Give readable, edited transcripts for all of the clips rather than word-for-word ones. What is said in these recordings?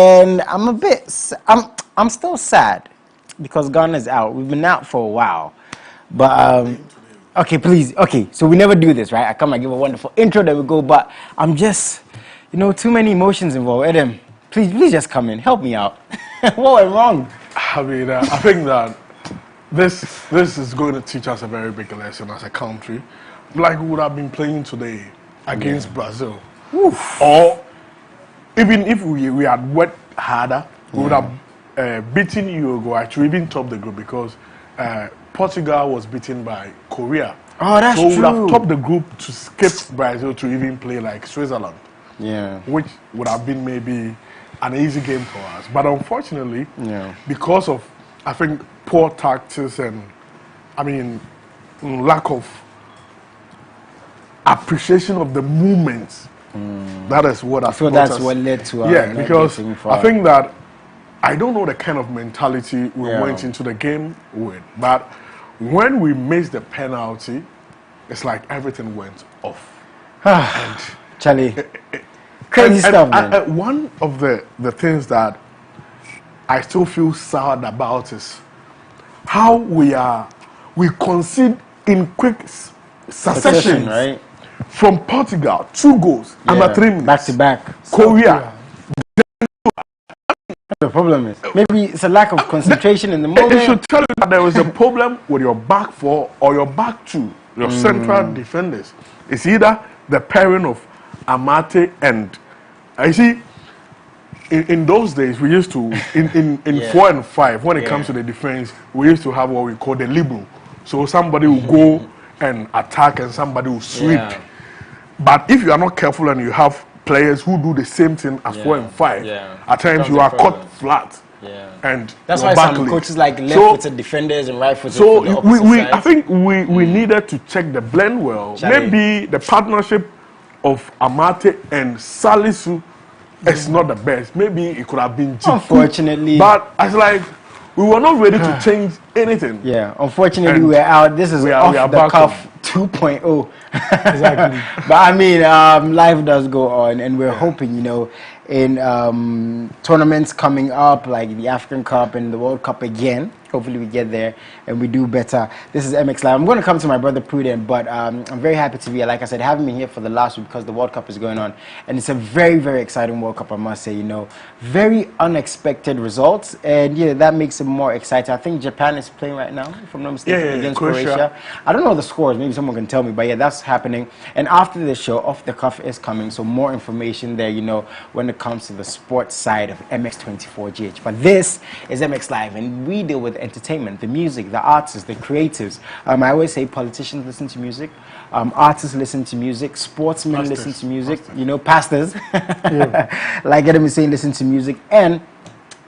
And I'm still sad because Ghana's out. We've been out for a while. But okay, please. Okay, so we never do this, right? I come and give a wonderful intro, then we go, but I'm just, too many emotions involved. Adam, please just come in. Help me out. What went wrong? I mean, I think that this is going to teach us a very big lesson as a country. Like we would have been playing today against Brazil. Oof. Or even if we had worked harder, we would have beaten Uruguay to even top the group because Portugal was beaten by Korea. Oh, that's true. So we would have topped the group to skip Brazil to even play like Switzerland. Yeah. Which would have been maybe an easy game for us. But unfortunately, because of, I think, poor tactics and, lack of appreciation of the movements, that is what I feel that's what led to because I think that I don't know the kind of mentality we went into the game with, but when we missed the penalty, it's like everything went off. And Charlie, crazy stuff, man. One of the things that I still feel sad about is how we concede in quick succession, right? From Portugal, 2 goals, under 3 minutes. Back to back. Korea. The problem is maybe it's a lack of concentration in the moment. It should tell you that there is a problem with your back 4 or your back 2, your central defenders. It's either the pairing of Amate and I see. In those days, we used to in 4 and 5 when it comes to the defense, we used to have what we call the libero. So somebody will go and attack and somebody will sweep. But if you are not careful and you have players who do the same thing as 4 and 5, at times you are caught flat. And that's why some coaches like left-footed defenders and right-footed. So I think we needed to check the blend well. Maybe the partnership of Amate and Salisu is not the best. Maybe it could have been Jiku, unfortunately. But I was like, we were not ready to change anything. Yeah, unfortunately we were out. This is off the cuff 2.0. Exactly. But life does go on, and we're hoping, in tournaments coming up like the African Cup and the World Cup again. Hopefully we get there and we do better. This is MX Live. I'm going to come to my brother Prudent, but I'm very happy to be here. Like I said, having been here for the last week because the World Cup is going on. And it's a very, very exciting World Cup, I must say. Very unexpected results. And that makes it more exciting. I think Japan is playing right now, if I'm not mistaken, against Croatia. I don't know the scores. Maybe someone can tell me. But that's happening. And after the show, Off the Cuff is coming. So more information there, when it comes to the sports side of MX24GH. But this is MX Live, and we deal with entertainment, the music, the artists, the creatives. I always say politicians listen to music, artists listen to music, sportsmen listen to music, pastors, like Adam is saying, listen to music. And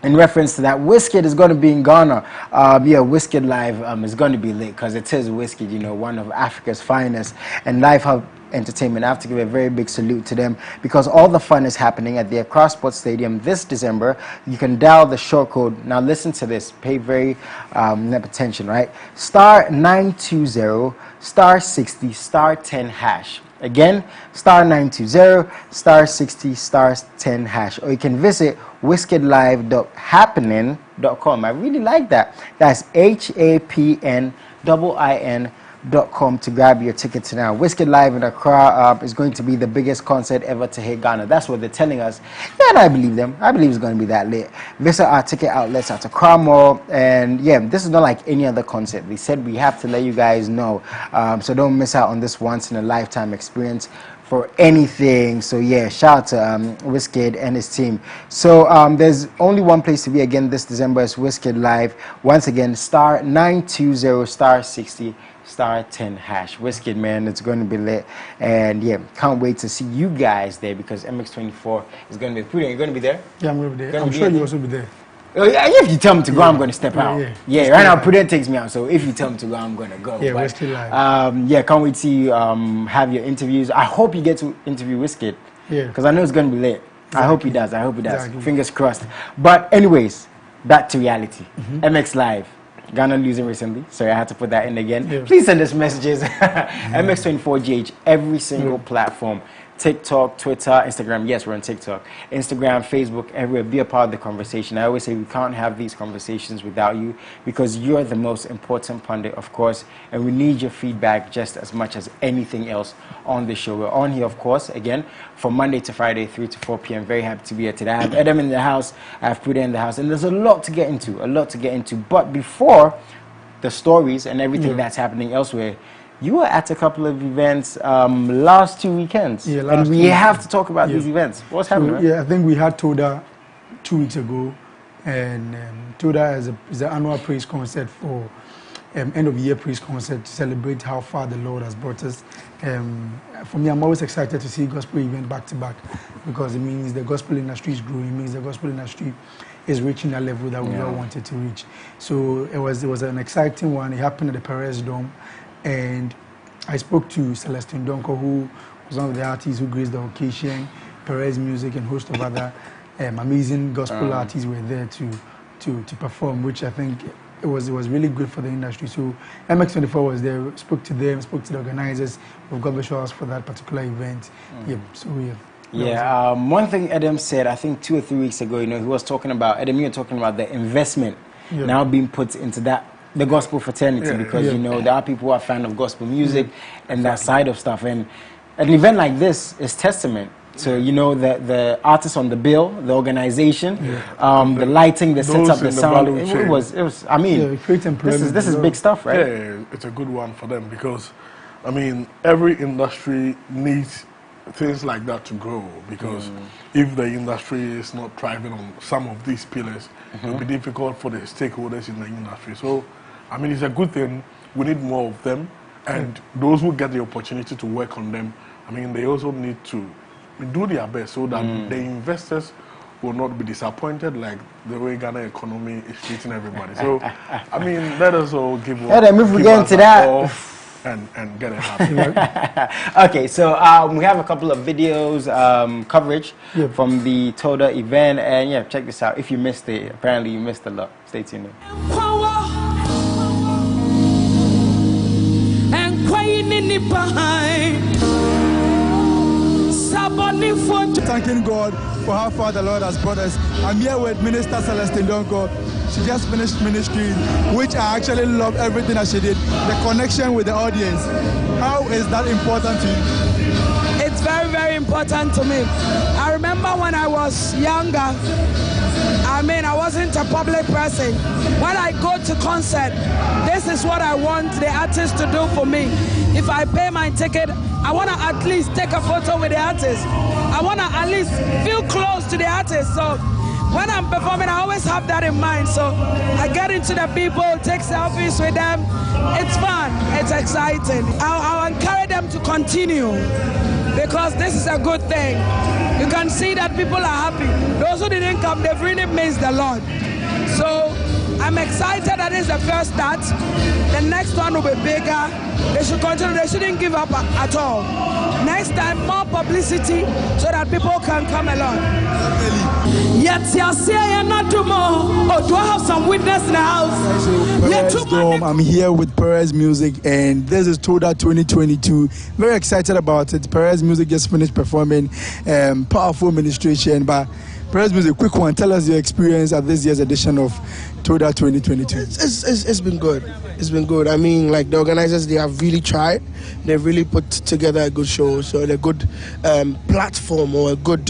in reference to that, Wizkid is going to be in Ghana. Wizkid Live is going to be lit because it is Wizkid, one of Africa's finest. And Live Hub Entertainment, I have to give a very big salute to them because all the fun is happening at the Accra Sports Stadium this December. You can dial the short code. Now listen to this. Pay very attention, right? Star 920 star 60 star 10 hash. Again, star 920 star 60 star 10 hash. Or you can visit wizkidlive.happening.com. I really like that. That's HAPNIN.com to grab your tickets now. Wizkid Live in Accra is going to be the biggest concert ever to hit Ghana. That's what they're telling us. Yeah, and I believe them. I believe it's going to be that lit. Visit our ticket outlets at Accra Mall. And this is not like any other concert. They said we have to let you guys know. So don't miss out on this once-in-a-lifetime experience for anything. So shout out to Wizkid and his team. So there's only one place to be again this December. Is Wizkid Live. Once again, star 920 star 60 star 10 hash. Wizkid, man, it's going to be lit. And can't wait to see you guys there because MX24 is going to be pretty. You're going to be there? Yeah, I'm going to be there. I'm sure you'll also be there. If you tell me to go, I'm going to step out. Right now, Prudent takes me out. So if you tell me to go, I'm going to go. Wizkid Live. Can't wait to see you have your interviews. I hope you get to interview Wizkid. Because I know it's going to be lit. Exactly. I hope he does. Exactly. Fingers crossed. But anyways, back to reality. MX Live. Ghana losing recently. Sorry, I had to put that in again. Please send us messages. MX24GH, every single platform. TikTok, Twitter, Instagram. Yes, we're on TikTok. Instagram, Facebook, everywhere. Be a part of the conversation. I always say we can't have these conversations without you because you're the most important pundit, of course, and we need your feedback just as much as anything else on the show. We're on here, of course, again, from Monday to Friday, 3 to 4 p.m. Very happy to be here today. I have Adam in the house. I have Puda in the house. And there's a lot to get into. But before the stories and everything that's happening elsewhere, you were at a couple of events last 2 weekends. Yeah, and we have to talk about these events. What's happening? Right? Yeah, I think we had Toda 2 weeks ago. And Toda is an annual praise concert for end-of-year praise concert to celebrate how far the Lord has brought us. For me, I'm always excited to see gospel event back-to-back because it means the gospel industry is growing. It means the gospel industry is reaching that level that we all wanted to reach. So it was an exciting one. It happened at the Perez Dome. And I spoke to Celestine Donko, who was one of the artists who graced the occasion. Perez Music and host of other amazing gospel artists were there to perform, which I think it was really good for the industry. So MX24 was there, spoke to them, spoke to the organizers of God Bless Us for that particular event. One thing Adam said, I think 2 or 3 weeks ago, he was talking about, Adam, you were talking about the investment now being put into the gospel fraternity because, there are people who are fans of gospel music and that side of stuff. And an event like this is testament to, the artists on the bill, the organization, the lighting, the setup, the sound. It was, this is big stuff, right? Yeah, it's a good one for them because, every industry needs things like that to grow because if the industry is not thriving on some of these pillars, it will be difficult for the stakeholders in the industry. So, it's a good thing. We need more of them, and those who get the opportunity to work on them, they also need to do their best so that the investors will not be disappointed like the way Ghana economy is treating everybody. So, let us all give up. If we get into that. And get it happen. Okay, so we have a couple of videos coverage from the Toda event, and check this out. If you missed it, apparently you missed a lot. Stay tuned. Thanking God for how far the Lord has brought us. I'm here with Minister Celestine Donko. She just finished ministry, which I actually love everything that she did. The connection with the audience. How is that important to you? It's very, very important to me. I remember when I was younger, I wasn't a public person. When I go to concert, this is what I want the artist to do for me. If I pay my ticket, I want to at least take a photo with the artist. I want to at least feel close to the artist. So when I'm performing, I always have that in mind. So I get into the people, take selfies with them. It's fun. It's exciting. I'll encourage them to continue because this is a good thing. You can see that people are happy. Those who didn't come, they've really missed the Lord. So I'm excited that it's the first start. The next one will be bigger. They should continue. They shouldn't give up at all. Next time, more publicity so that people can come along. Yes, oh, do I have some witness in the house? I'm here with Perez Music, and this is Toda 2022. Very excited about it. Perez Music just finished performing powerful ministration. But Perez Music, quick one, tell us your experience at this year's edition of Toda 2022. It's been good. It's been good. The organizers, they have really tried. They've really put together a good show. So a good platform or a good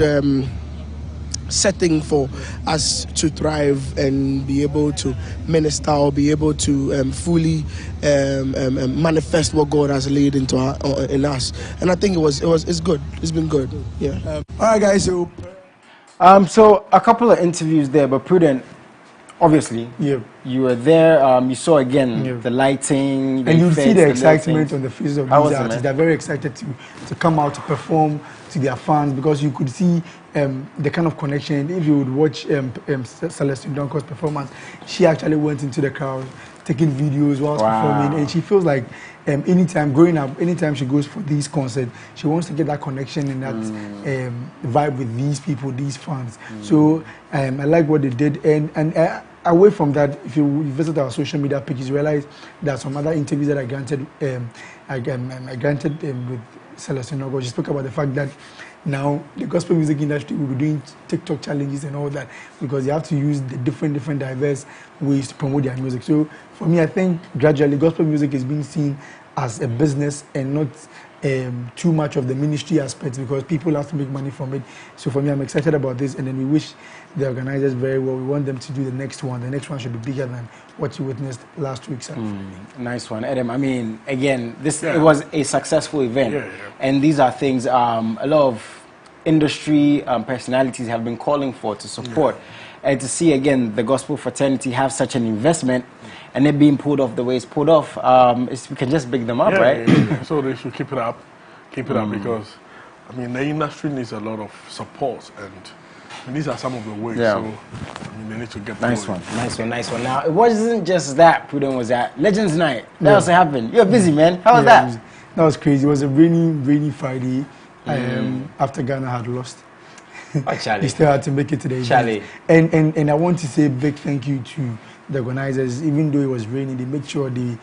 setting for us to thrive and be able to minister or be able to fully manifest what God has laid into in us. And I think it's good. It's been good. Yeah. All right, guys. So a couple of interviews there, but Prudent, obviously, you were there. You saw again the lighting, and you see the excitement on the faces of these artists. They're very excited to come out to perform to their fans because you could see the kind of connection. If you would watch Celestine Donko's performance, she actually went into the crowd taking videos while performing, and she feels like anytime she goes for these concerts, she wants to get that connection and that vibe with these people, these fans. So I like what they did, and away from that, if you visit our social media pages, you realize there are some other interviews that I granted with Celestine Ogo. She spoke about the fact that now the gospel music industry will be doing TikTok challenges and all that because they have to use the different diverse ways to promote their music. So for me, I think gradually gospel music is being seen as a business and not too much of the ministry aspect because people have to make money from it. So for me, I'm excited about this, and then we wish the organizers very well. We want them to do the next one. The next one should be bigger than what you witnessed last week. Nice one, Adam. I mean, again, it was a successful event, and these are things a lot of industry personalities have been calling for to support. And to see again the gospel fraternity have such an investment and it being pulled off the way it's pulled off, we can just big them up, right? So they should keep it up because I mean the industry needs a lot of support, and these are some of the ways. So I mean, they need to get nice one. Now it wasn't just that Prudent was at Legends Night. That also happened. You're busy, man. How was that? That was crazy. It was a rainy Friday after Ghana had lost. He still had to make it to the event. And I want to say a big thank you to the organizers. Even though it was raining, they made sure they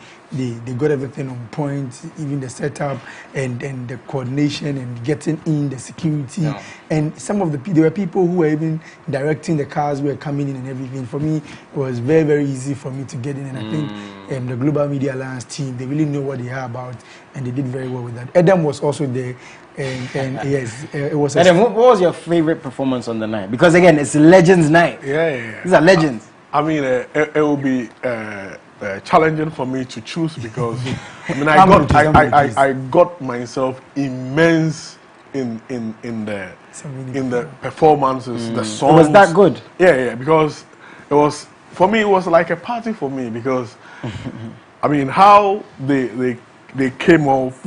got everything on point, even the setup and the coordination and getting in the security. And some of there were people who were even directing the cars who were coming in and everything. For me, it was very, very easy for me to get in. And I think the Global Media Alliance team, they really know what they are about, and they did very well with that. Adam was also there. And yes, it was. Adam, what was your favorite performance on the night? Because again, it's Legends Night. These are legends. I mean, it will be challenging for me to choose because I mean, I got myself immense in the performances, the songs. It was that good? Yeah, because it was for me. It was like a party for me because I mean, how they came off.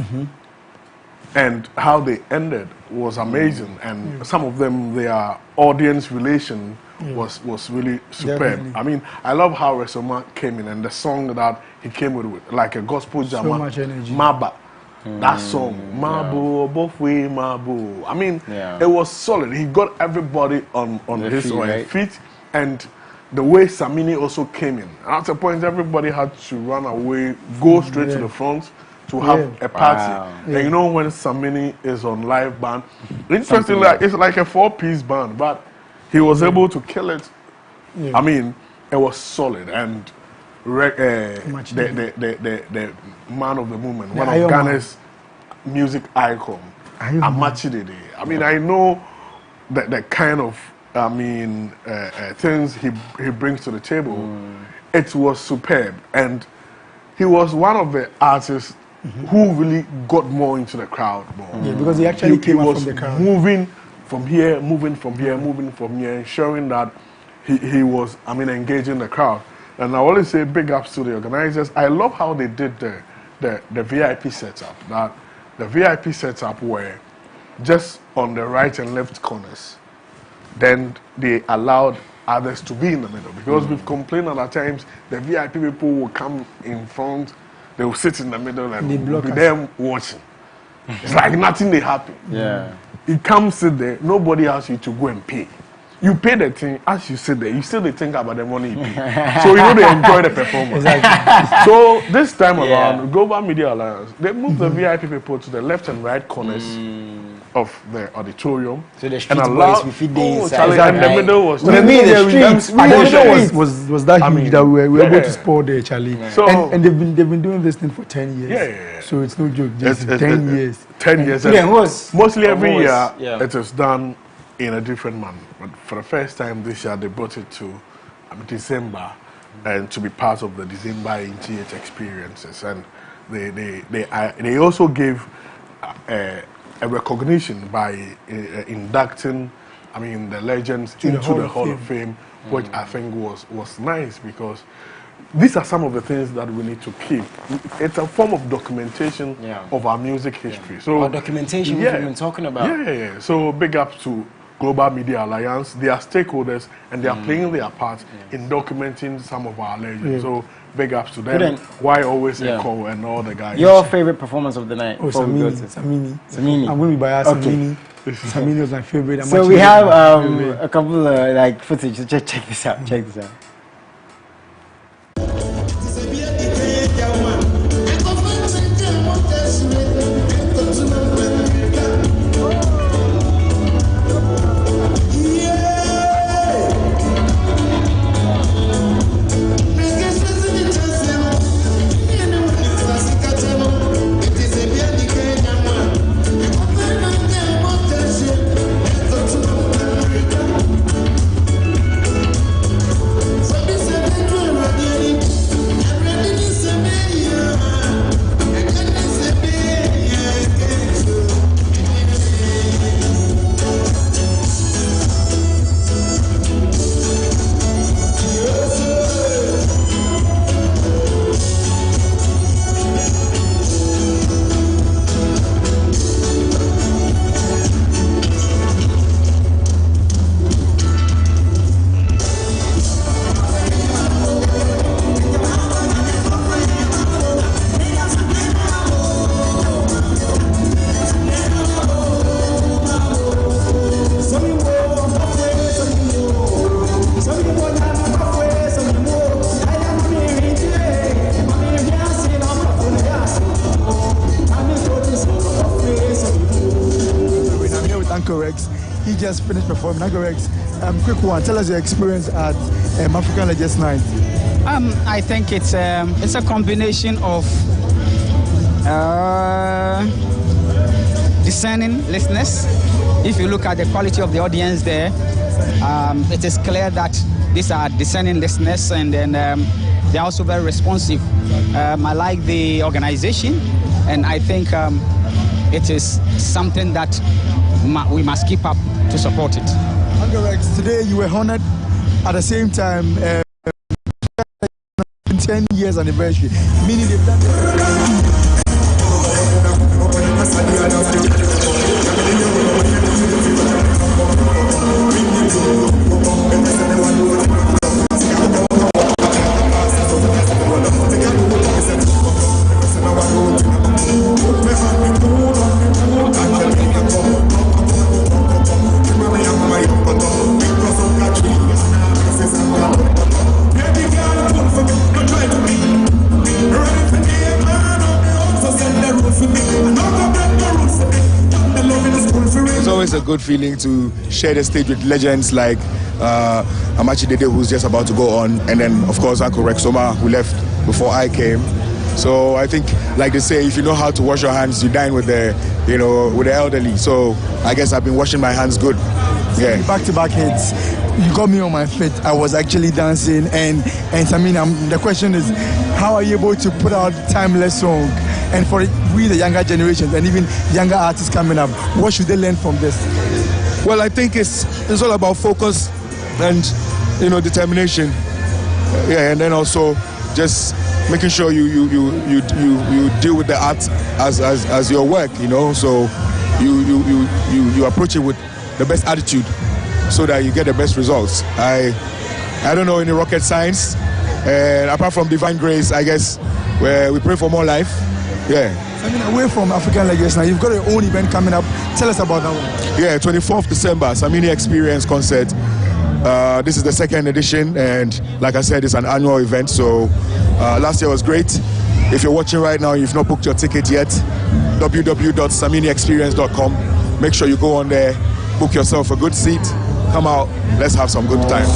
And how they ended was amazing, and some of them, their audience relation was really superb. Definitely. I mean, I love how Resoma came in and the song that he came with like a gospel jam. So much energy. Maba, that song, Mabu, both way Mabu. I mean, it was solid. He got everybody on his feet, and the way Samini also came in. At a point, everybody had to run away, go straight to the front to have a party. And you know when Samini is on live band, interestingly, it's like a 4-piece band, but he was able to kill it. I mean, it was solid. And the man of the moment, one of Ghana's music icon, Amachidede. I mean, I know that the kind of things he brings to the table. It was superb, and he was one of the artists who really got more into the crowd more. Yeah, because he actually came out from the crowd. Moving from here, ensuring that he was, engaging the crowd. And I always say big ups to the organizers. I love how they did the VIP setup. That the VIP setup were just on the right and left corners. Then they allowed others to be in the middle. Because we've complained at times the VIP people will come in front, they will sit in the middle and be there watching. It's like nothing they happen. You come sit there, nobody asks you to go and pay. You pay the thing, as you sit there, you still think about the money you pay. So you know they enjoy the performance. So this time around, Global Media Alliance, they moved the VIP people to the left and right corners of the auditorium. So the street boys, we feed the inside. And the middle was... The middle was that huge that we were able to spoil there, Charlie. So, and they've been doing this thing for 10 years. So it's no joke, just 10 years. 10 years. Mostly every year, it is done in a different manner. But for the first time this year, they brought it to December and to be part of the December NGH experiences. And they also gave a recognition by inducting, the legends into the Hall of Fame, which I think was nice because these are some of the things that we need to keep. It's a form of documentation of our music history. So our documentation we've been talking about. So big up to Global Media Alliance. They are stakeholders and they are playing their part in documenting some of our legends. So big ups to them. Why always echo and all the guys. Your favorite performance of the night? Oh, Samini. I'm going to be biased. Samini. Samini was my favorite. So we have a couple of footage. So check this out. Check this out. just finished performing. Nagorex, quick one. Tell us your experience at African Legends Night. I think it's a combination of discerning listeners. If you look at the quality of the audience there, it is clear that these are discerning listeners, and then they're also very responsive. I like the organization, and I think it is something that we must keep up to support it. Nagorex, today you were honored at the same time 10 years anniversary, meaning they've done A good feeling to share the stage with legends like Amachi Dede, who's just about to go on, and then of course Uncle Rexoma, who left before I came. So I think, like they say, if you know how to wash your hands, you dine with the elderly. So I guess I've been washing my hands good. Yeah. Back-to-back hits. You got me on my feet. I was actually dancing, and I mean, the question is, how are you able to put out timeless song? And for we, the younger generations, and even younger artists coming up, what should they learn from this? Well, I think it's all about focus and determination. Yeah, and then also just making sure you deal with the art as your work. So you approach it with the best attitude, so that you get the best results. I don't know any rocket science, and apart from divine grace, I guess, where we pray for more life. Yeah. I mean, away from African Legends now, you've got your own event coming up. Tell us about that one. Yeah, 24th December, Samini Experience Concert. This is the second edition, and like I said, it's an annual event. So last year was great. If you're watching right now, you've not booked your ticket yet, www.saminiexperience.com. Make sure you go on there, book yourself a good seat, come out, let's have some good time.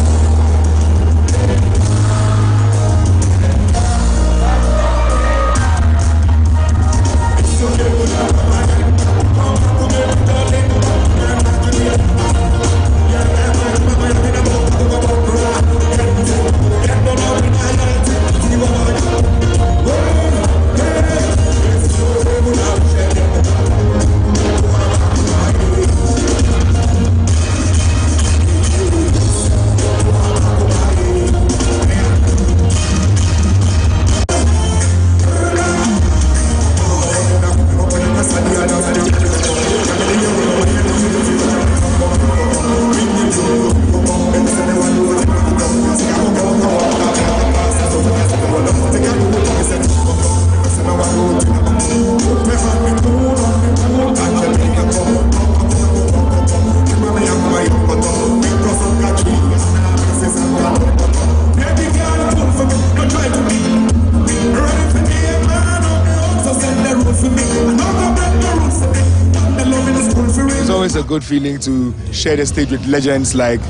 Good feeling to share the stage with legends like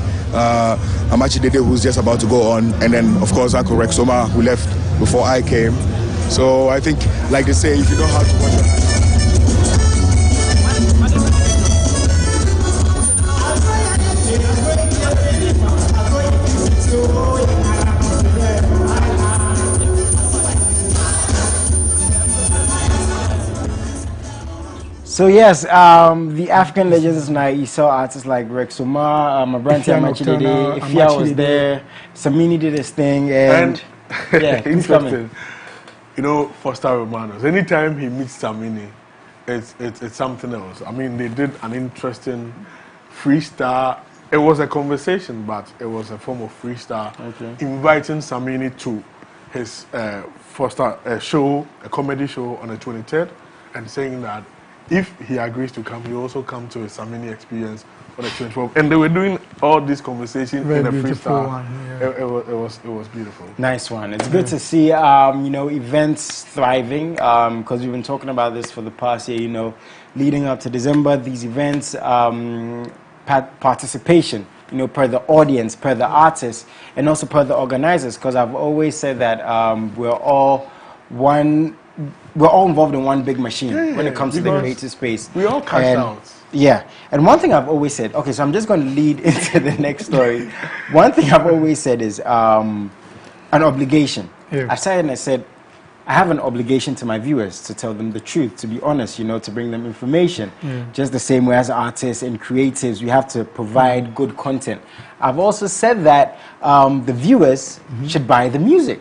Amachi Dede, who's just about to go on, and then of course Uncle Rexoma, who left before I came. So I think, like they say, if you know how to wash your hands. So yes, the African Legends Night, you saw artists like Rexoma, Mabranti Amachi Dede, Ifya was there, Samini did his thing, and yeah, interesting. Foster Romanos, anytime he meets Samini, it's something else. I mean, they did an interesting freestyle. It was a conversation, but it was a form of freestyle, inviting Samini to his Foster show, a comedy show on the 23rd, and saying that if he agrees to come, he also come to a Samini Experience on the 24th. And they were doing all these conversations in a freestyle. It was beautiful. Nice one. It's good to see events thriving, because we've been talking about this for the past year. Leading up to December, these events participation, you know, per the audience, per the artists, and also per the organizers, because I've always said that we're all involved in one big machine when it comes to the creative space. We all cash out. Yeah, and one thing I've always said, okay, so I'm just going to lead into the next story. One thing I've always said is an obligation. Yeah. I said, and I said, I have an obligation to my viewers to tell them the truth, to be honest, you know, to bring them information. Just the same way as artists and creatives, we have to provide good content. I've also said that the viewers should buy the music.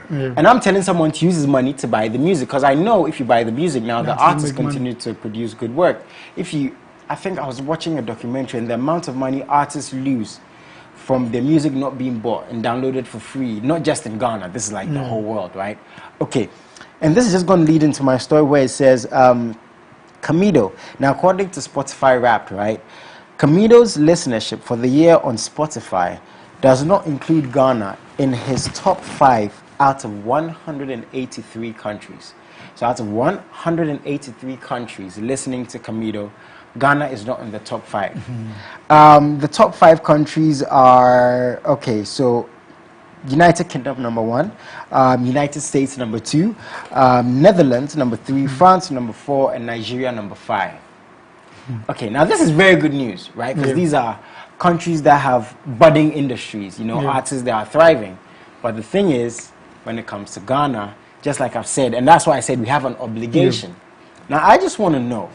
And I'm telling someone to use his money to buy the music, because I know if you buy the music now, the artists continue to produce good work. I think I was watching a documentary, and the amount of money artists lose from their music not being bought and downloaded for free, not just in Ghana, this is like the whole world, right? Okay, and this is just going to lead into my story where it says, Camido. Now, according to Spotify Wrapped, right, Camido's listenership for the year on Spotify does not include Ghana in his top 5 out of 183 countries. So out of 183 countries listening to Camido, Ghana is not in the top 5. The top 5 countries are, okay, so United Kingdom number 1, United States number 2, Netherlands number 3, France number 4, and Nigeria number 5. Okay, now this is very good news, right? Because these are countries that have budding industries, you know, artists that are thriving. But the thing is, when it comes to Ghana, just like I've said, and that's why I said we have an obligation. Now, I just want to know,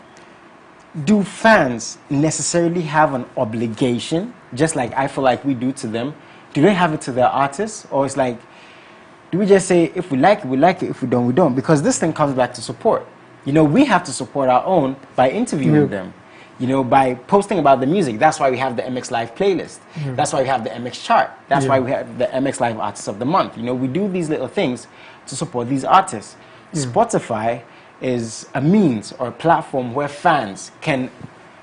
do fans necessarily have an obligation, just like I feel like we do to them? Do they have it to their artists? Or it's like, do we just say, if we like it, we like it, if we don't, we don't? Because this thing comes back to support. You know, we have to support our own by interviewing them, you know, by posting about the music. That's why we have the MX Live playlist. That's why we have the MX chart. That's why we have the MX Live Artist of the Month. You know, we do these little things to support these artists. Spotify is a means or a platform where fans can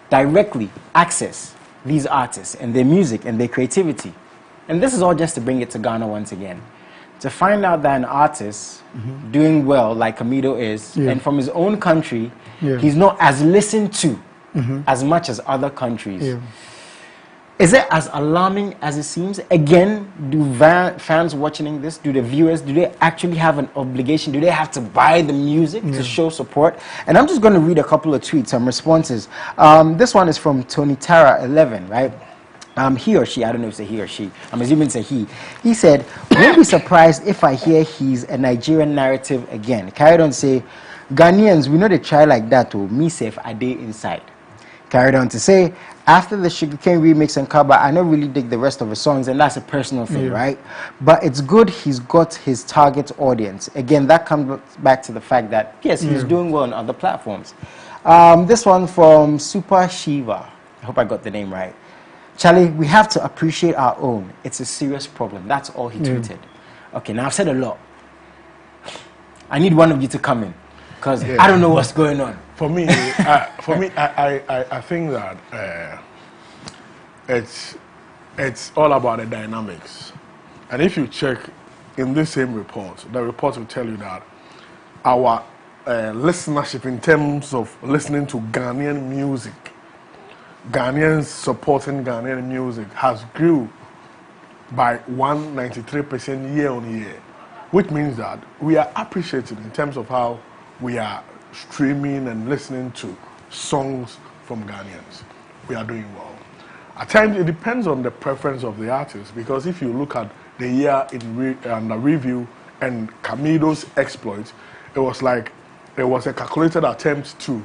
directly access these artists and their music and their creativity. And this is all just to bring it to Ghana once again. To find out that an artist doing well, like Camido is, and from his own country, he's not as listened to as much as other countries. Is it as alarming as it seems? Again, do fans watching this, do the viewers, do they actually have an obligation? Do they have to buy the music to show support? And I'm just going to read a couple of tweets, some responses. This one is from Tony Tara 11, right? He or she, I don't know if it's a he or she, I'm assuming it's a he. He said, won't be surprised if I hear he's a Nigerian narrative again. Carried on to say, Ghanaians, we know they try like that, oh, me safe, a day inside. Carried on to say, after the Sugarcane remix and cover, I don't really dig the rest of the songs, and that's a personal thing, right? But it's good he's got his target audience. Again, that comes back to the fact that, yes, he's doing well on other platforms. This one from Super Shiva. I hope I got the name right. Charlie, we have to appreciate our own. It's a serious problem. That's all he tweeted. Okay, now I've said a lot. I need one of you to come in, because I don't know what's going on. For me, I think that it's all about the dynamics. And if you check in this same report, the report will tell you that our listenership in terms of listening to Ghanaian music, Ghanaians supporting Ghanaian music has grew by 193% year on year, which means that we are appreciated in terms of how we are streaming and listening to songs from Ghanaians. We are doing well. At times, it depends on the preference of the artist, because if you look at the year in the review and Camido's exploits, it was like it was a calculated attempt to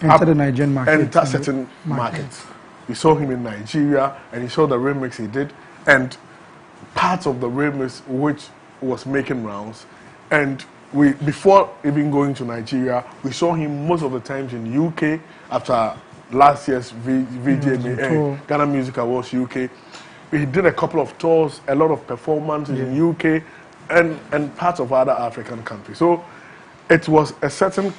enter the Nigerian market. Enter certain markets. We saw him in Nigeria, and you saw the remix he did, and parts of the remix which was making rounds. And before even going to Nigeria, we saw him most of the times in UK after last year's VGMA, Ghana Music Awards UK. He did a couple of tours, a lot of performances in UK and parts of other African countries. So it was a certain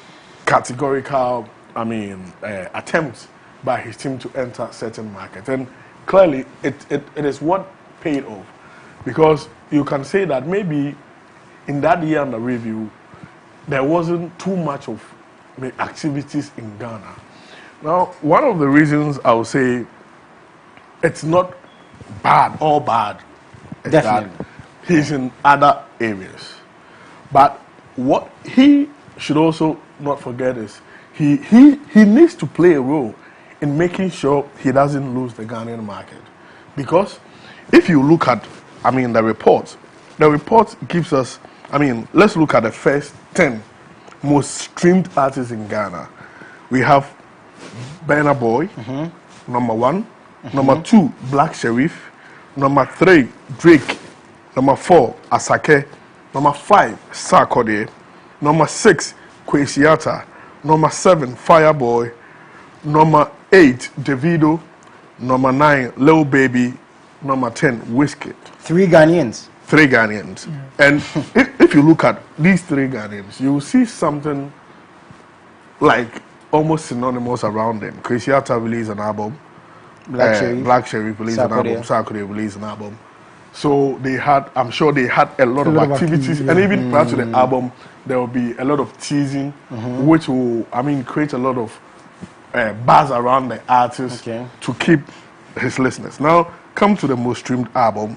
categorical, attempt by his team to enter certain markets. And clearly, it is what paid off. Because you can say that maybe in that year under review, there wasn't too much of activities in Ghana. Now, one of the reasons I would say it's not bad, all bad. It's Definitely. that he's in other areas. But what he should also not forget is he needs to play a role in making sure he doesn't lose the Ghanaian market. Because if you look at, the report gives us, let's look at the first 10 most streamed artists in Ghana. We have Burna Boy, number 1. Number 2, Black Sherif. Number 3, Drake. Number 4, Asake. Number 5, Sarkodie. Number 6, Kwesiata. Number 7, Fireboy. Number 8, Davido. Number 9, Lil Baby. Number 10, Wizkid. 3 Ghanaians. 3 Ghanaians. And if you look at these 3 Ghanaians, you will see something like almost synonymous around them. Kwesiata released an album. Black Sherif released an album. Sarkodie released an album. So I'm sure they had a lot of activities. And even prior to the album, there will be a lot of teasing, which will, create a lot of buzz around the artist to keep his listeners. Now, come to the most streamed album.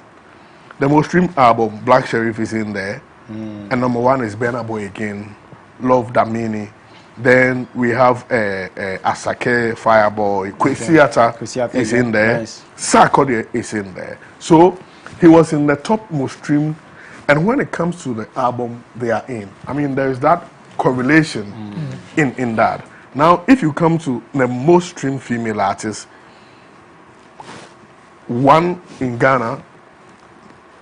The most streamed album, Black Sherif is in there. And number 1 is Burna Boy again, Love Damini. Then we have Asake, Fireboy, Kwesiata is in there. Nice. Sarkodie is in there. So he was in the top most streamed. And when it comes to the album they are in, there is that correlation in that. Now, if you come to the most streamed female artist, 1 in Ghana,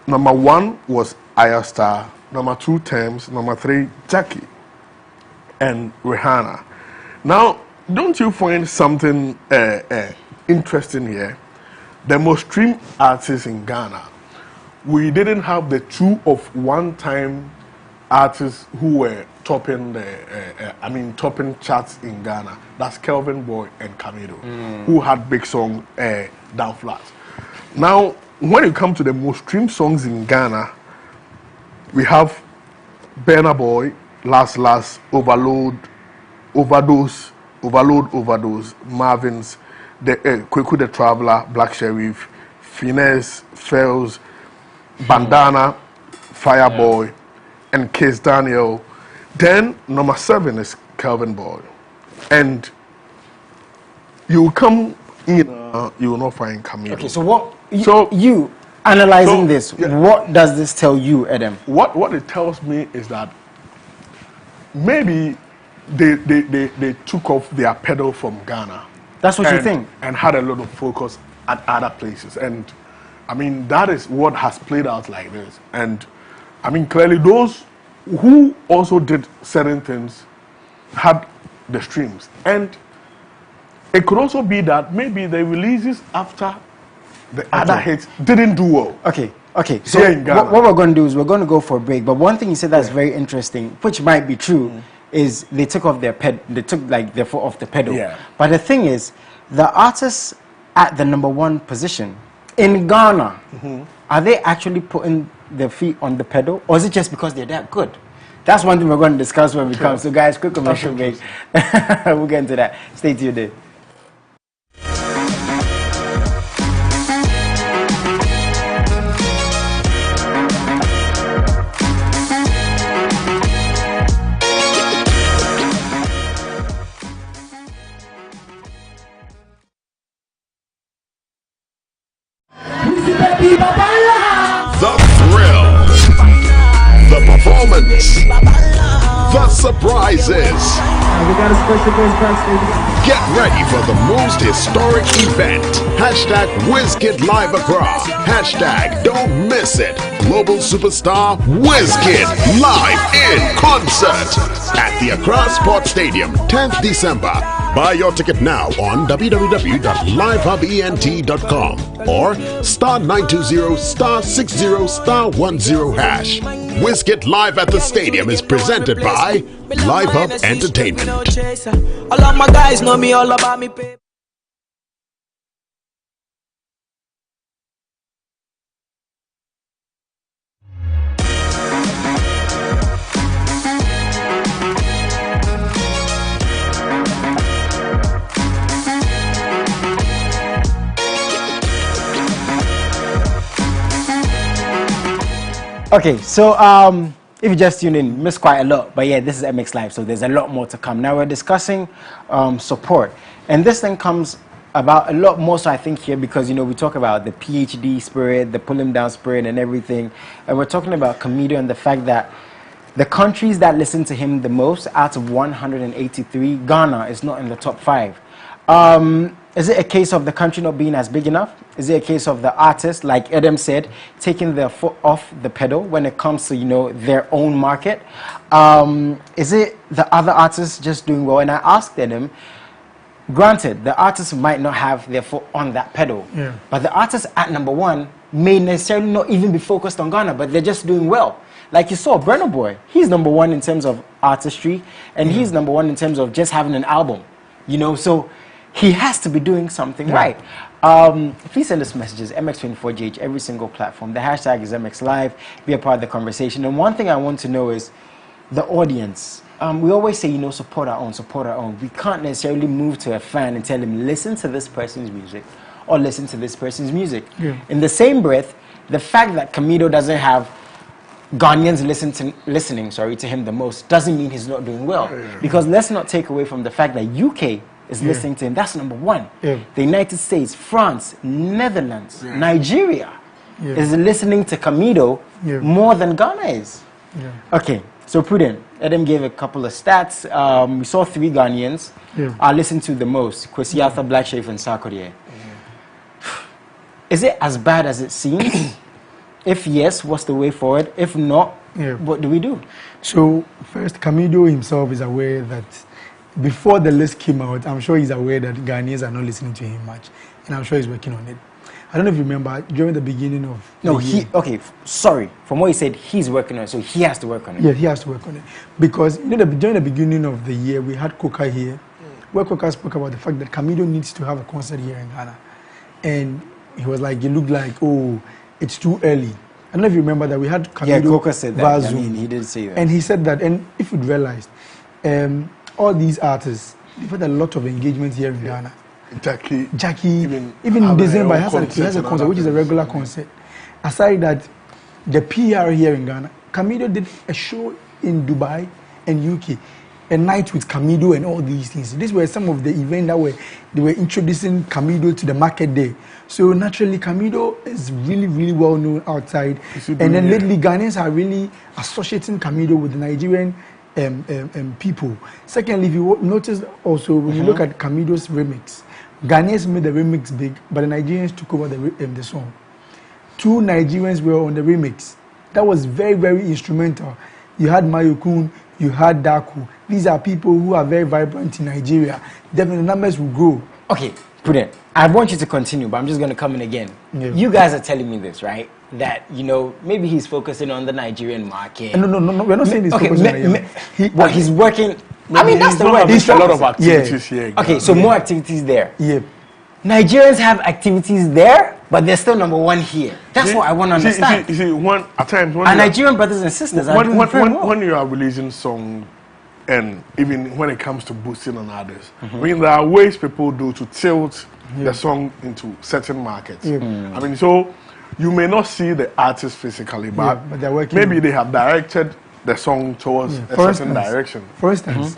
number 1 was Aya Star, number 2 Thames, number 3 Jackie, and Rihanna. Now, don't you find something interesting here? The most streamed artists in Ghana, we didn't have the 2 of one-time artists who were topping topping charts in Ghana. That's Kelvin Boy and Camido, who had big song Down Flat. Now, when you come to the most streamed songs in Ghana, we have Burna Boy, Last, Overload, Overdose, Marvin's, Kweku the Traveler, Black Sherif, Finesse, Fells, Bandana, Fireboy, and Case Daniel. Then number 7 is Calvin Boy. And you will come in, you will not find Camilo. Okay, so what, you analyzing this, what does this tell you, Adam? What it tells me is that maybe they took off their pedal from Ghana. That's what you think? And had a lot of focus at other places. And that is what has played out like this. And clearly those who also did certain things had the streams. And it could also be that maybe the releases after the other hits didn't do well. Okay. So what we're going to do is we're going to go for a break. But one thing you said that's very interesting, which might be true, is they took off their they took their foot off the pedal. Yeah. But the thing is, the artists at the number 1 position in Ghana, are they actually putting their feet on the pedal, or is it just because they're that good? That's one thing we're going to discuss when we come. So guys, quick commercial break. We'll get into that. Stay tuned. The thrill, the performance, the surprises. We got a special guest backstage. Get ready for the most historic event. Hashtag Wizkid Live Accra. Hashtag don't miss it. Global superstar Wizkid live in concert at the Accra Sports Stadium, 10th December. Buy your ticket now on www.livehubent.com or *920*60*10#. Wizkid Live at the Stadium is presented by Live Hub Entertainment. All of my guys know me all about me. Okay, so if you just tune in, missed quite a lot, but yeah, this is MX Live, so there's a lot more to come. Now we're discussing support, and this thing comes about a lot more, so I think here, because we talk about the PhD spirit, the pull him down spirit, and everything, and we're talking about Kamido and the fact that the countries that listen to him the most, out of 183, Ghana is not in the top 5. Is it a case of the country not being as big enough? Is it a case of the artist, like Adam said, taking their foot off the pedal when it comes to, their own market? Is it the other artists just doing well? And I asked Adam, granted, the artists might not have their foot on that pedal, but the artists at number 1 may necessarily not even be focused on Ghana, but they're just doing well. Like you saw, Burna Boy, he's number 1 in terms of artistry, and he's number 1 in terms of just having an album, so he has to be doing something right. Please send us messages, MX24GH, every single platform. The hashtag is MX Live. Be a part of the conversation. And one thing I want to know is the audience. We always say, support our own, support our own. We can't necessarily move to a fan and tell him, listen to this person's music or listen to this person's music. In the same breath, the fact that Kamido doesn't have Ghanaians listening to him the most doesn't mean he's not doing well. Because let's not take away from the fact that UK is listening to him. That's number 1. The United States, France, Netherlands, Nigeria is listening to Kamido more than Ghana is. Okay, so Prudent, Adam gave a couple of stats. We saw 3 Ghanaians are listened to the most. Kwesi Arthur, Black Sheriff, and Sarkodie. Is it as bad as it seems? If yes, what's the way forward? If not, what do we do? So first, Kamido himself is aware that before the list came out, I'm sure he's aware that Ghanaians are not listening to him much, and I'm sure he's working on it. I don't know if you remember during the beginning of sorry. From what he said, he's working on it, so he has to work on it. Yeah, he has to work on it because during the beginning of the year, we had Coca here, where Coca spoke about the fact that Kamido needs to have a concert here in Ghana, and he was like, it looked like, it's too early. I don't know if you remember that we had Kamido Coca said that. I mean, he did say that, and he said that, and if you'd realized. All these artists, they've had a lot of engagement here in Ghana. Jackie, even in December, he has a concert, which is a regular concert. Aside that, the PR here in Ghana, Kamido did a show in Dubai and UK, a night with Kamido and all these things. These were some of the events that they were introducing Kamido to the market there. So naturally, Kamido is really, really well known outside. And then lately, Ghanaians are really associating Kamido with the Nigerian people. Secondly, if you notice also, when you look at Kamido's remix, Ghanaians made the remix big, but the Nigerians took over the song. 2 Nigerians were on the remix. That was very, very instrumental. You had Mayokun, you had Daku. These are people who are very vibrant in Nigeria. Definitely the numbers will grow. Okay, Prudent, I want you to continue, but I'm just going to come in again. You guys are telling me this, right? That, maybe he's focusing on the Nigerian market. No, we're not saying he's focusing on Nigeria. He's working. I mean, that's the word. There's a lot of activities here. Okay, so more activities there. Nigerians have activities there, but they're still number 1 here. That's what I want to understand. You see, at times, our Nigerian brothers and sisters are doing very well. When you are releasing songs, and even when it comes to boosting on others, I mean, there are ways people do to tilt the song into certain markets. I mean, so you may not see the artist physically, but they're working. Maybe they have directed the song towards a certain direction. For instance,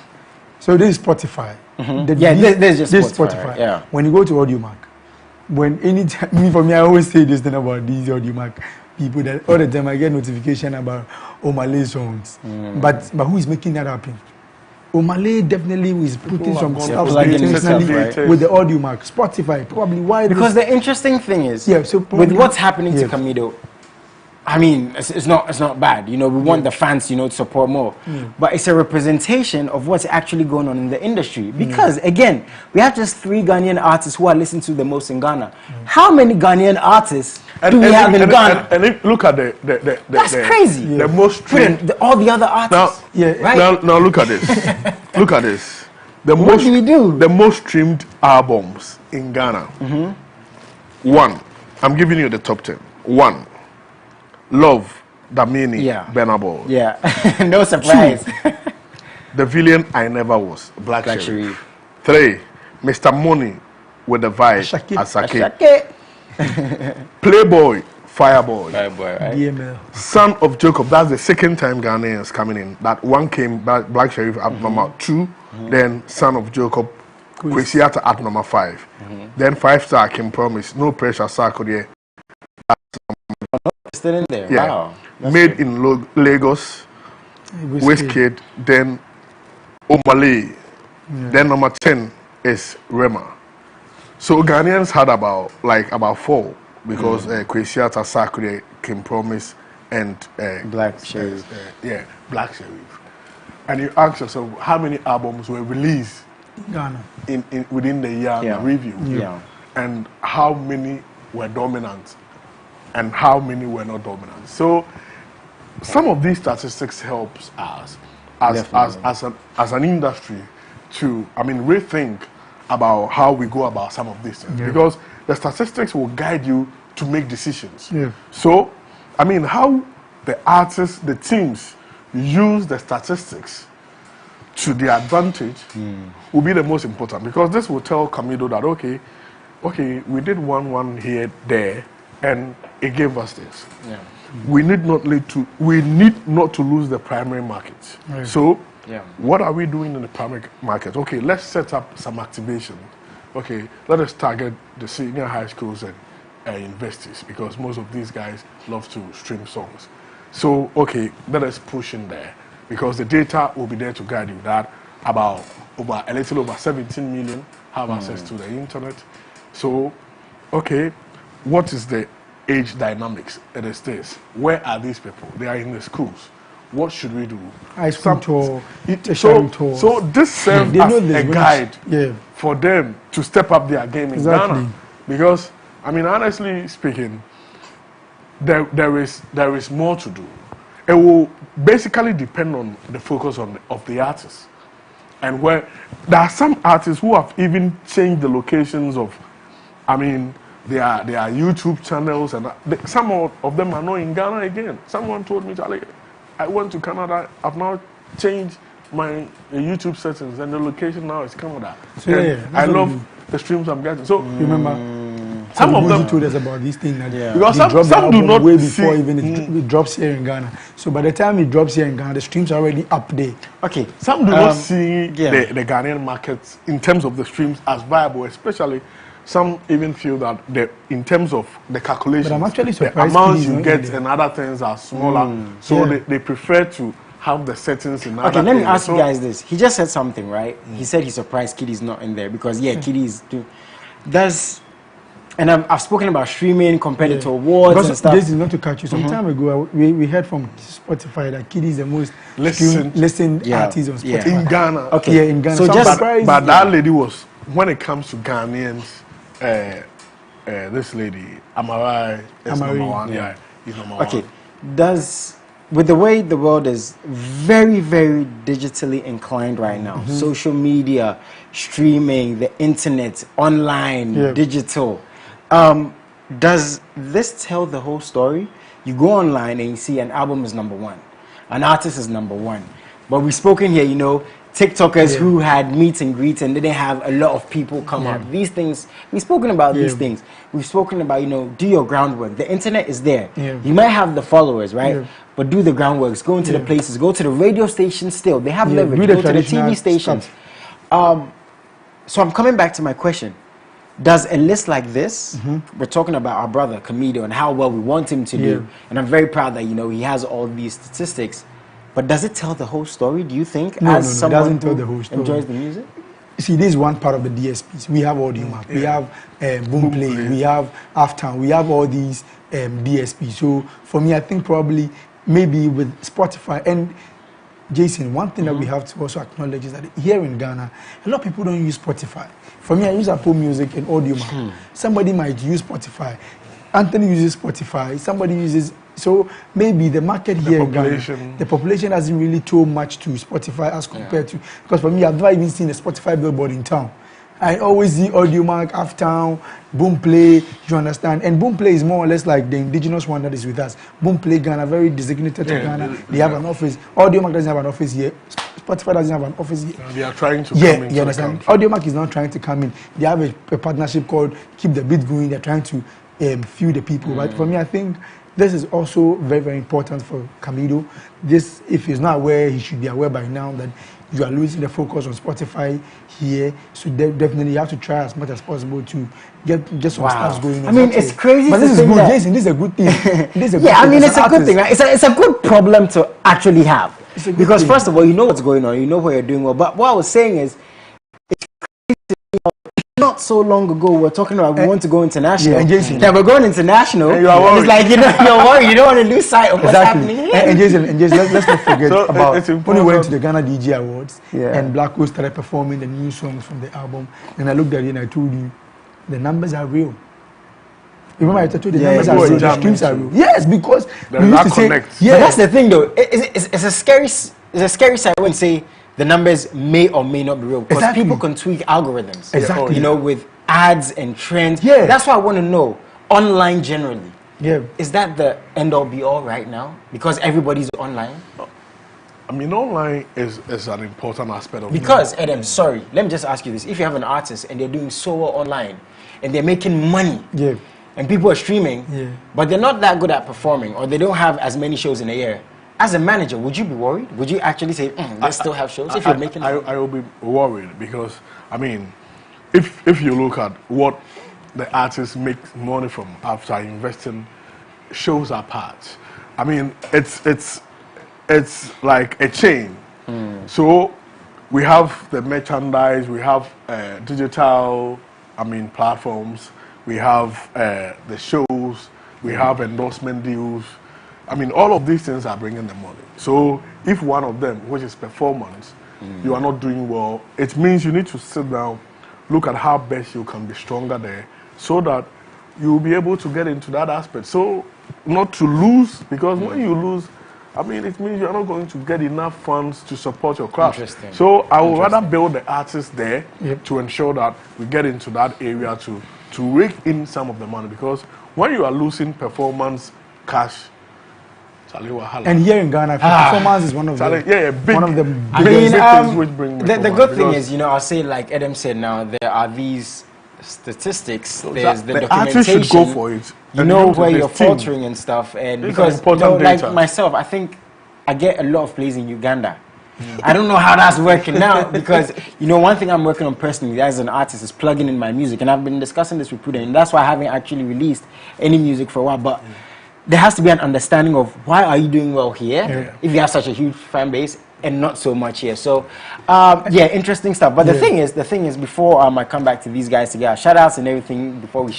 so this is Spotify. This is just Spotify. Yeah. When you go to AudioMark, for me, I always say this thing about these AudioMark people that all the time I get notification about Omale songs. But who is making that happen? Omale definitely is putting some stuff intentionally with the AudioMark. Spotify, probably why? Because the interesting thing is, with what's happening to Kamido, I mean, it's not bad. We want the fans, to support more. But it's a representation of what's actually going on in the industry. Because, again, we have just 3 Ghanaian artists who are listened to the most in Ghana. How many Ghanaian artists do we have in Ghana? And look at that's crazy. The most streamed. All the other artists. Now look at this. Look at this. What do we do? The most streamed albums in Ghana. 1. I'm giving you the top 10. 1. Love, Damini, Burna Boy. No surprise. 2, The Villain I Never Was, Black Sheriff. 3, Mr. Money with the Vibe, Asake. Playboy, Fireboy. Fireboy, right? DML. Son of Jacob. That's the second time Ghanaians coming in. That one came Black Sheriff at number 2. Then Son of Jacob, Kwesiata at number 5. Then 5-star Kim Promise. No Pressure Sarkodie. Still in there. Yeah. Wow. Made good. In Lagos. Wizkid. Then Omale. Then number 10 is Rema. So Ghanaians had about 4 because Kwesiata Sarkodie, Kim Promise, and Black Sheriff. Black Sheriff. And you ask yourself, how many albums were released Ghana within the year review? Yeah. And how many were dominant and how many were not dominant? So some of these statistics helps us as an industry to rethink about how we go about some of these things, because the statistics will guide you to make decisions. So how the artists, the teams use the statistics to their advantage will be the most important, because this will tell Camido that okay, we did 1-1 here, there, and it gave us this. We need not to lose the primary market. So what are we doing in the primary market? Okay, let's set up some activation. Okay, let us target the senior high schools and universities, because most of these guys love to stream songs. So okay, let us push in there, because the data will be there to guide you that about a little over 17 million have access to the internet. So okay, what is the age dynamics? It is this. Where are these people? They are in the schools. What should we do? So this serves as a guide for them to step up their game in Ghana. Because honestly speaking, there is more to do. It will basically depend on the focus of the artists. And where there are some artists who have even changed the locations of their YouTube channels, and some of them are not in Ghana again. Someone told me, Charlie, I went to Canada, I've now changed my YouTube settings, and the location now is Canada. So I love the streams I'm getting. So remember, some of them told us about this thing that because some do not way before even it drops here in Ghana. So by the time it drops here in Ghana, the streams are already up there. Okay, some do not see the Ghanaian markets in terms of the streams as viable, especially. Some even feel that in terms of the calculations, but I'm actually surprised the amounts you get and other things are smaller. So they prefer to have the settings in other things. Okay, let me ask you guys this. He just said something, right? He said he's surprised Kiddy's not in there because, Kiddy is doing... And I've spoken about streaming, compared to awards because and stuff. This is not to catch you. Some time ago, we heard from Spotify that Kiddy is the most listened artist on Spotify. In Ghana. Okay. Yeah, in Ghana. So but that lady was, when it comes to Ghanaians, this lady, Amarai, is number one. He's number one. Okay. With the way the world is very, very digitally inclined right now, social media, streaming, the internet, online, digital, does this tell the whole story? You go online and you see an album is number 1, an artist is number 1. But we've spoken here, TikTokers who had meet and greets and didn't have a lot of people come up. These things, we've spoken about these things. We've spoken about, do your groundwork. The internet is there. You might have the followers, right? But do the groundworks. Go into the places. Go to the radio stations still. They have leverage. Go to the TV stations. So I'm coming back to my question. Does a list like this, we're talking about our brother, Camido, and how well we want him to do. And I'm very proud that, he has all these statistics. But does it tell the whole story, do you think? No, someone it doesn't tell the whole story. Enjoys the music? See, this is one part of the DSPs. We have AudioMac, we have Boomplay, we have Aftown, we have all these DSPs. So for me, I think probably maybe with Spotify and Jason, one thing that we have to also acknowledge is that here in Ghana, a lot of people don't use Spotify. For me, I use Apple Music and AudioMac. Somebody might use Spotify. Anthony uses Spotify. Somebody uses... So maybe the market here in Ghana, the population hasn't really told much to Spotify as compared to... Because for me, I've never even seen a Spotify billboard in town. I always see AudioMac, Aftown, Boomplay, you understand? And Boomplay is more or less like the indigenous one that is with us. Boomplay Ghana, very designated to Ghana. They have an office. AudioMac doesn't have an office here. Spotify doesn't have an office here. They are trying to come in. You understand? AudioMac is not trying to come in. They have a partnership called Keep the Beat Going. They're trying to few the people. But for me, I think this is also very, very important for Camido. This, if he's not aware, he should be aware by now that you are losing the focus on Spotify here. So definitely you have to try as much as possible to get some stuff going on. I mean, it's crazy. But this is good, Jason. This is a good thing. This is a good I thing mean, as it's an a good artist. thing, right? It's a good problem to actually have. Because thing. first of all, you know what's going on. You know where you're doing well. But what I was saying is, it's crazy. Not so long ago, we were talking about we want to go international. Yeah, we're going international. And you are worried. It's like, you're worried. You don't want to lose sight of what's happening here. And Jason, let's not forget So, about it's when we important. went to the Ghana DJ Awards Yeah. and Black Coast started performing the new songs from the album. And I looked at it and I told you, the numbers are real. You remember I told you the numbers are real, the streams are real. Yes, because we used to say, But that's the thing, though. It's a scary side when you say the numbers may or may not be real, because people can tweak algorithms. Exactly. You know, with ads and trends. Yeah. That's why I want to know, online generally. Yeah. Is that the end all be all right now? Because everybody's online? I mean, online is an important aspect of Because, Adam, sorry, let me just ask you this. If you have an artist and they're doing so well online and they're making money, and people are streaming, but they're not that good at performing, or they don't have as many shows in a year, as a manager, would you be worried? Would you actually say, let's still have shows if you're making money? I will be worried because, I mean, if you look at what the artist makes money from after investing, shows are parts. I mean, it's like a chain. So we have the merchandise, we have digital, platforms, we have the shows, we have endorsement deals. I mean, all of these things are bringing the money. So if one of them, which is performance, you are not doing well, it means you need to sit down, look at how best you can be stronger there, so that you will be able to get into that aspect. So not to lose, because when you lose, I mean, it means you're not going to get enough funds to support your craft. Interesting. So I would rather build the artists there to ensure that we get into that area to rake in some of the money, because when you are losing performance cash, and here in Ghana, performance is one of the biggest things which bring the good thing is, I'll say, like Adam said, now there are these statistics, so there's the artist documentation, should go for it. You know where you're faltering and stuff, and because like myself, I think I get a lot of plays in Uganda. I don't know how that's working now, because one thing I'm working on personally as an artist is plugging in my music, and I've been discussing this with Prudent, and that's why I haven't actually released any music for a while. But there has to be an understanding of why are you doing well here if you have such a huge fan base and not so much here. So interesting stuff. But the thing is before I come back to these guys together, shout outs and everything before we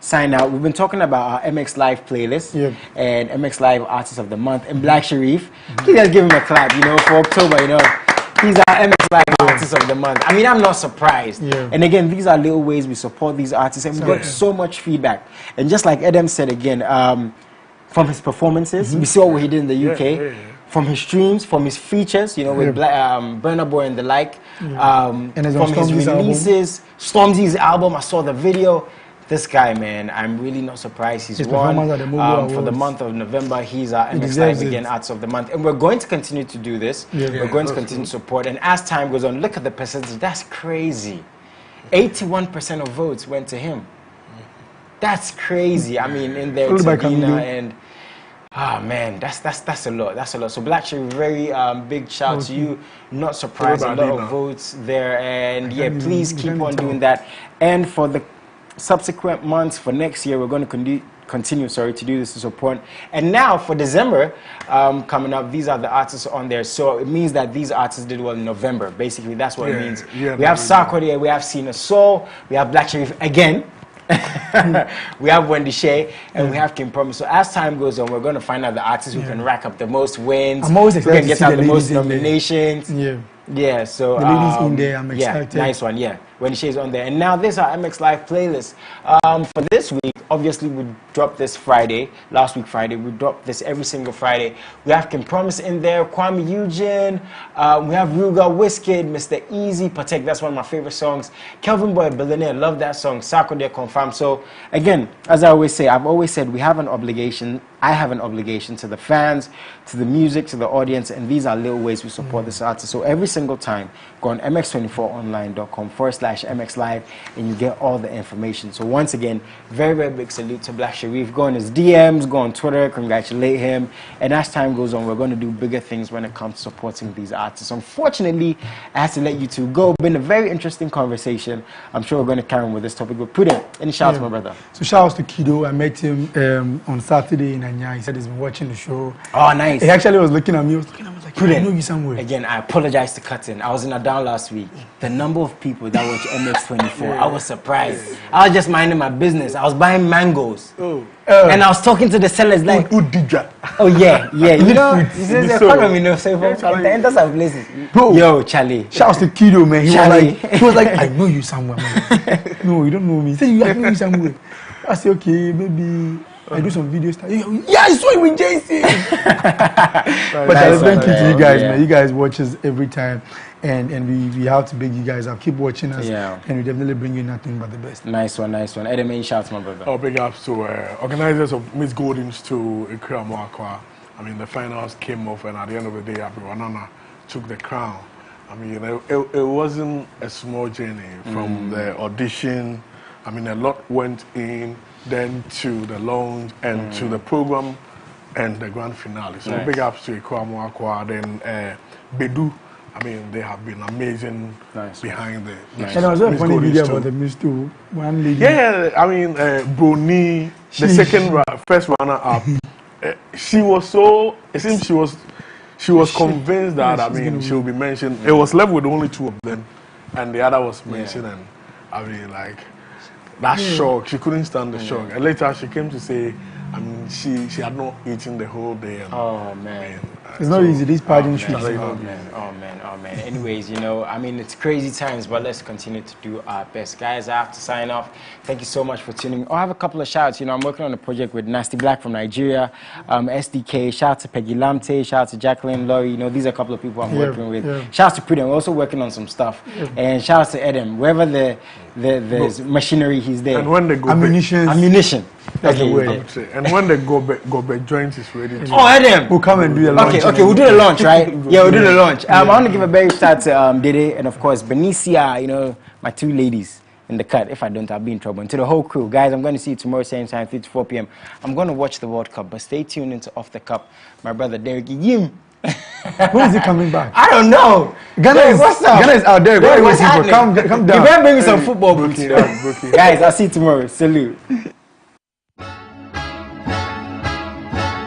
sign out, we've been talking about our MX Live playlist and MX Live Artist of the Month and Black Sharif. Please just give him a clap, for October, He's our MX Live Artist of the Month. I mean, I'm not surprised. And again, these are little ways we support these artists, and we got so much feedback. And just like Adam said again, from his performances, we saw what he did in the UK, from his streams, from his features, with Burna Boy and the like, and from his releases, Stormzy's album, I saw the video. This guy, man, I'm really not surprised he's won for the month of November. He's our MX Live Again Artist of the Month, and we're going to continue to do this. We're going to continue to support, and as time goes on, look at the percentage. That's crazy. 81% of votes went to him. That's crazy. I mean, in there, Tabina and man, that's a lot. That's a lot. So Black Sharif, very big shout to you. Not surprised, a lot of votes there, and please keep on doing that. And for the subsequent months for next year, we're going to continue to do this to support. And now for December coming up, these are the artists on there. So it means that these artists did well in November. Basically, that's what it means. We have Sarkodie, we have Sina Soul, we have Black Sharif again. We have Wendy Shea and we have Kim Promise. So as time goes on, we're going to find out the artists who can rack up the most wins. I'm always excited to get the most nominations. So the ladies in there, I'm excited. Nice one. Wendy Shea is on there. And now this is our MX Live playlist for this week. Obviously, we dropped this Friday. Last week Friday, we dropped this every single Friday. We have Kim Promise in there, Kwame Eugene. We have Ruga, Wizkid, Mr. Easy, Patek. That's one of my favorite songs. Kelvin Boy, Billionaire, love that song. Sarkodie, Confirm. So again, as I always say, I've always said we have an obligation. I have an obligation to the fans, to the music, to the audience, and these are little ways we support this artist. So every single time, go on mx24online.com/ youtube.com/mxlive, and you get all the information. So once again, very, very big salute to Black Sharif. Go on his DMs, go on Twitter, congratulate him. And as time goes on, we're going to do bigger things when it comes to supporting these artists. Unfortunately, I have to let you two go. Been a very interesting conversation. I'm sure we're going to carry on with this topic. But Prudent, any shout out to my brother? So shout out to Kido. I met him on Saturday in Anya. He said he's been watching the show. Oh, nice. He actually was looking at me. I was like, Prudent, I know you somewhere. Again, I apologize to cutting. I was in a down last week. The number of people that watch MX24, I was surprised. I was just minding my business. I was buying mangoes. And I was talking to the sellers like, oh yeah, you know, this is the economy, you know, so if I enter some places. Bro, yo, Charlie. Shout out to Kido, man. He was like, I know you somewhere, man. No, you don't know me. He said, I know you somewhere. I said, okay, maybe I do some video stuff. Yeah, I saw you with JC. But thank you to you guys, man. You guys watch us every time. And we have to beg you guys up. Keep watching us. Yeah. And we definitely bring you nothing but the best. Nice one. Eddie, shout out to my brother. Oh, big ups to organizers of Miss Golden's to Ikea Mwakwa. I mean, the finals came off, and at the end of the day, Wanana took the crown. I mean, it wasn't a small journey from the audition. I mean, a lot went in, then to the launch, and to the program, and the grand finale. So big ups to Ikea Mwakwa. Then Bedu. I mean, they have been amazing behind the. And there was a funny video about the Miss too. One lady. Yeah, I mean, Bruni, the first runner-up. She was so. It seems she was convinced that I mean she'll be mentioned. It was left with only two of them, and the other was mentioned. And I mean, like that shock. She couldn't stand the shock. And later she came to say, I mean, she had not eaten the whole day. And, oh man. It's not easy, these pageant shoots. Oh man. Anyways, you know, I mean, it's crazy times, but let's continue to do our best. Guys, I have to sign off. Thank you so much for tuning in. I have a couple of shouts. You know, I'm working on a project with Nasty Black from Nigeria, SDK. Shout out to Peggy Lamte. Shout out to Jacqueline Laurie. You know, these are a couple of people I'm working with. Shout out to Prudent. We're also working on some stuff. And shout out to Edem. Wherever there's machinery, he's there. And when they go ammunition. That's the word. And when the go back joint is ready to... Oh, Edem! We'll come and do the launch. Okay, we'll do the launch, right? Yeah, we'll do the launch. I want to give a very shout to Dede and, of course, Benicia, you know, my two ladies in the cut. If I don't, I'll be in trouble. And to the whole crew, guys, I'm going to see you tomorrow, same time, 3 to 4 p.m. I'm going to watch the World Cup, but stay tuned into Off the Cup. My brother, Derek Yim. When is he coming back? I don't know. What's up? Ghana is out there. Come down. You better bring me some football books. Guys, I'll see you tomorrow. Salute.